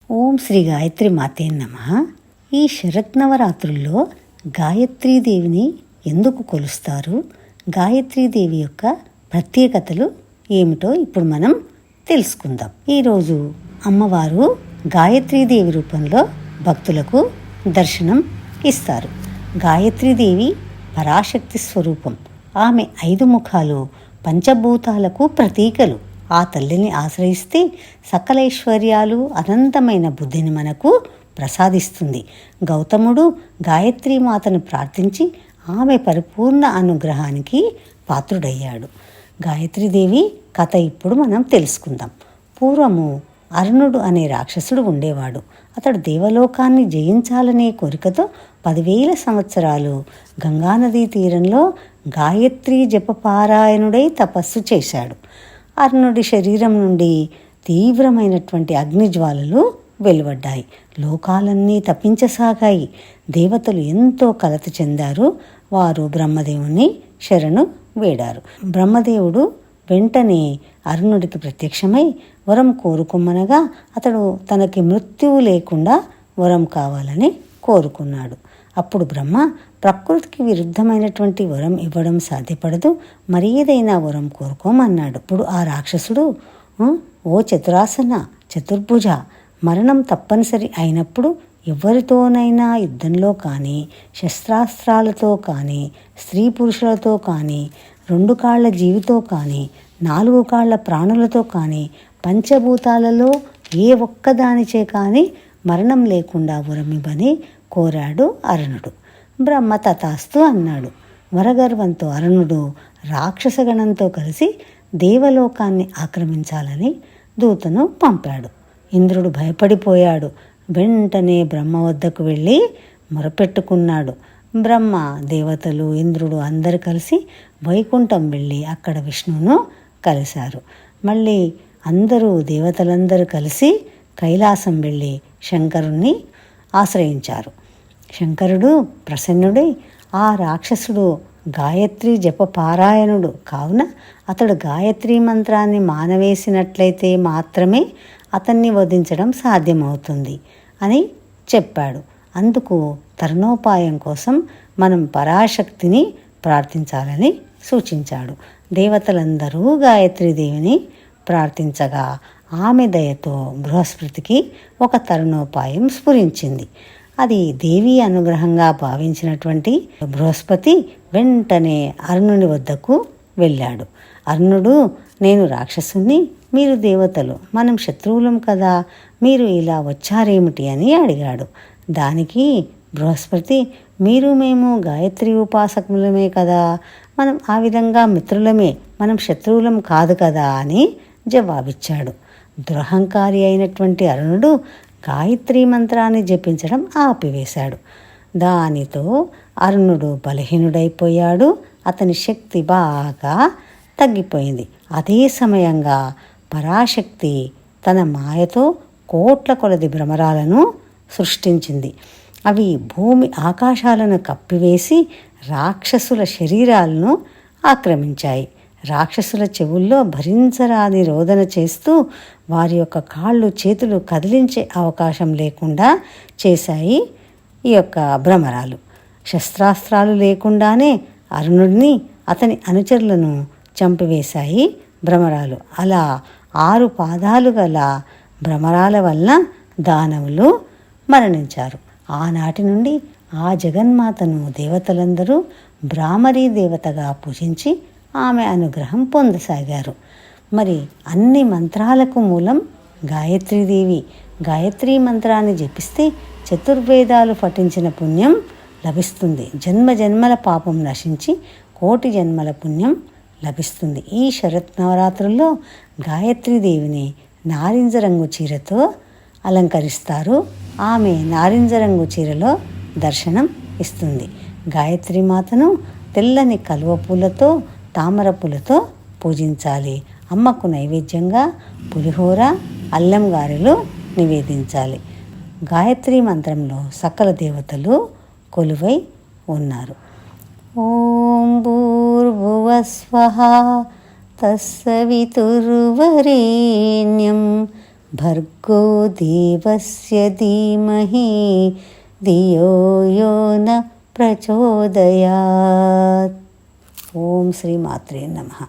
ఓం శ్రీ గాయత్రి మాతే నమః. ఈ శరత్నవరాత్రుల్లో గాయత్రీదేవిని ఎందుకు కొలుస్తారు, గాయత్రీదేవి యొక్క ప్రత్యేకతలు ఏమిటో ఇప్పుడు మనం తెలుసుకుందాం. ఈరోజు అమ్మవారు గాయత్రీదేవి రూపంలో భక్తులకు దర్శనం ఇస్తారు. గాయత్రీదేవి పరాశక్తి స్వరూపం. ఆమె 5 ముఖాలు పంచభూతాలకు ప్రతీకలు. ఆ తల్లిని ఆశ్రయిస్తే సకలైశ్వర్యాలు, అనంతమైన బుద్ధిని మనకు ప్రసాదిస్తుంది. గౌతముడు గాయత్రీమాతను ప్రార్థించి ఆమె పరిపూర్ణ అనుగ్రహానికి పాత్రుడయ్యాడు. గాయత్రీదేవి కథ ఇప్పుడు మనం తెలుసుకుందాం. పూర్వము అరుణుడు అనే రాక్షసుడు ఉండేవాడు. అతడు దేవలోకాన్ని జయించాలనే కోరికతో 10,000 సంవత్సరాలు గంగానదీ తీరంలో గాయత్రీ జపపారాయణుడై తపస్సు చేశాడు. అరుణుడి శరీరం నుండి తీవ్రమైనటువంటి అగ్నిజ్వాలలు వెలువడ్డాయి. లోకాలన్నీ తప్పించసాగాయి. దేవతలు ఎంతో కలత చెందారు. వారు బ్రహ్మదేవుని శరణు వేడారు. బ్రహ్మదేవుడు వెంటనే అరుణుడికి ప్రత్యక్షమై వరం కోరుకోమనగా అతడు తనకి మృత్యువు లేకుండా వరం కావాలని కోరుకున్నాడు. అప్పుడు బ్రహ్మ, ప్రకృతికి విరుద్ధమైనటువంటి వరం ఇవ్వడం సాధ్యపడదు, మరి ఏదైనా వరం కోరుకోమన్నాడు. ఇప్పుడు ఆ రాక్షసుడు, ఓ చతురాసన చతుర్భుజ, మరణం తప్పనిసరి అయినప్పుడు ఎవరితోనైనా యుద్ధంలో కానీ, శస్త్రాస్త్రాలతో కానీ, స్త్రీ పురుషులతో కానీ, 2 కాళ్ల జీవితో కానీ, 4 కాళ్ల ప్రాణులతో కానీ, పంచభూతాలలో ఏ ఒక్కదానిచే కానీ మరణం లేకుండా వరమివ్వని కోరాడు అరుణుడు. బ్రహ్మ తథాస్తు అన్నాడు. వరగర్వంతో అరుణుడు రాక్షసగణంతో కలిసి దేవలోకాన్ని ఆక్రమించాలని దూతను పంపాడు. ఇంద్రుడు భయపడిపోయాడు. వెంటనే బ్రహ్మ వద్దకు వెళ్ళి మొరపెట్టుకున్నాడు. బ్రహ్మ, దేవతలు, ఇంద్రుడు అందరు కలిసి వైకుంఠం వెళ్ళి అక్కడ విష్ణువును కలిశారు. మళ్ళీ దేవతలందరూ కలిసి కైలాసం వెళ్ళి శంకరుణ్ణి ఆశ్రయించారు. శంకరుడు ప్రసన్నుడై, ఆ రాక్షసుడు గాయత్రీ జప పారాయణుడు కావున అతడు గాయత్రీ మంత్రాన్ని మానవేసినట్లయితే మాత్రమే అతన్ని వధించడం సాధ్యమవుతుంది అని చెప్పాడు. అందుకు తరుణోపాయం కోసం మనం పరాశక్తిని ప్రార్థించాలని సూచించాడు. దేవతలందరూ గాయత్రీదేవిని ప్రార్థించగా ఆమె దయతో బృహస్పతికి ఒక తరుణోపాయం స్ఫురించింది. అది దేవి అనుగ్రహంగా భావించినటువంటి బృహస్పతి వెంటనే అరుణుని వద్దకు వెళ్ళాడు. అరుణుడు, నేను రాక్షసుని, మీరు దేవతలు, మనం శత్రువులం కదా, మీరు ఇలా వచ్చారేమిటి అని అడిగాడు. దానికి బృహస్పతి, మీరు మేము గాయత్రి ఉపాసకులమే కదా, మనం ఆ విధంగా మిత్రులమే, మనం శత్రువులం కాదు కదా అని జవాబిచ్చాడు. దురహంకారి అయినటువంటి అరుణుడు గాయత్రీ మంత్రాన్ని జపించడం ఆపివేశాడు. దానితో అరుణుడు బలహీనుడైపోయాడు. అతని శక్తి బాగా తగ్గిపోయింది. అదే సమయంగా పరాశక్తి తన మాయతో కోట్ల కొలది భ్రమరాలను సృష్టించింది. అవి భూమి ఆకాశాలను కప్పివేసి రాక్షసుల శరీరాలను ఆక్రమించాయి. రాక్షసుల చెవుల్లో భరించరాని రోదన చేస్తూ వారి యొక్క కాళ్ళు చేతులు కదిలించే అవకాశం లేకుండా చేశాయి ఈ యొక్క భ్రమరాలు. శస్త్రాస్త్రాలు లేకుండానే అరుణుడిని, అతని అనుచరులను చంపివేశాయి భ్రమరాలు. అలా 6 పాదాలు గల భ్రమరాల వలన దానవులు మరణించారు. ఆనాటి నుండి ఆ జగన్మాతను దేవతలందరూ భ్రామరీ దేవతగా పూజించి ఆమె అనుగ్రహం పొందసాగారు. మరి అన్ని మంత్రాలకు మూలం గాయత్రీదేవి. గాయత్రీ మంత్రాన్ని జపిస్తే చతుర్వేదాలు పఠించిన పుణ్యం లభిస్తుంది. జన్మజన్మల పాపం నశించి కోటి జన్మల పుణ్యం లభిస్తుంది. ఈ శరత్నవరాత్రుల్లో గాయత్రీదేవిని నారింజ రంగు చీరతో అలంకరిస్తారు. ఆమె నారింజ రంగు చీరలో దర్శనం ఇస్తుంది. గాయత్రీమాతను తెల్లని కలువ పూలతో, తామర పూలతో పూజించాలి. అమ్మకు నైవేద్యంగా పులిహోర, అల్లం గారెలు నివేదించాలి. గాయత్రీ మంత్రంలో సకల దేవతలు కొలువై ఉన్నారు. ఓం భూర్భువస్వః తస్సవితుర్వరేణ్యం భర్గో దేవస్య ధీమహి ధియో యో న ప్రచోదయాత్. ఓం శ్రీ మాత్రే నమః.